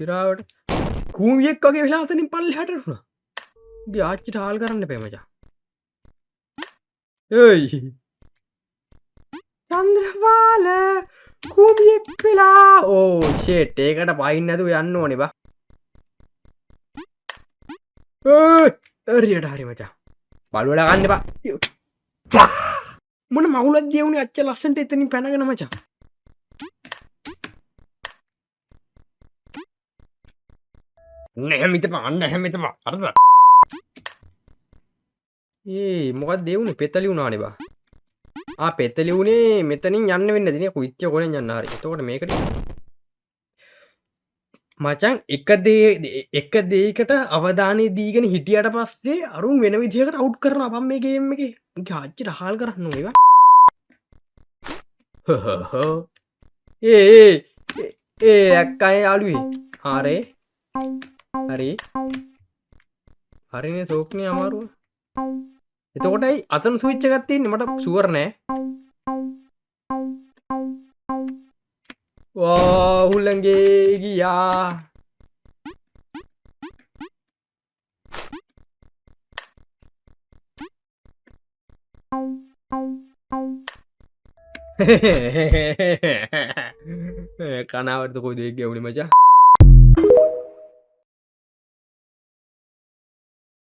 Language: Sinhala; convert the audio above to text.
තිරාවට කූමියෙක් වගේ වෙලා අතනින් පල්ලෙහාට යනවා. උගේ ආච්චිට හාල් කරන්න එපා මචං. ඒයි චන්ද්‍රපාල කූමියෙක් වෙලා ඕ ෂිට් ඒකට පයින් නැතුව යන්න ඕනේ බා. හරියට හරි මචං. බලුවල ගන්න එපා. මොන මවුලක් දියුනේ අච්ච ලස්සනට එතනින් පැනගෙන මචං. නැහැ මිතපන් අන්න නැහැ මිතපන්. අරද. මොකක්ද දෙවුනේ පෙතලි වුණානේ බා. පෙතලි වුණේ මෙතනින් යන්න වෙන්නේ නැතිනේ කුයිච්ච කොලෙන් යන්න හරි. එතකොට මේකට මචං එක දෙයකට අවධානය දීගෙන හිටියට පස්සේ අරුන් වෙන විදිහකට අවුට් කරනවා අපන් මේ ගේම් එකේ. උගේ ආච්චිට හාල් කරන්න ඕනේ බා. අක්කා යාළුවේ. හරි. හරිනේ තෝක්නේ අමාරුව. එතකොටයි අතන ස්විච් එකක් තියෙන්නේ මට ෂුවර් නෑ. හුල්ලන්ගේ ගියා. කනාවට කොයි දෙයක් ගැවුනේ මචං.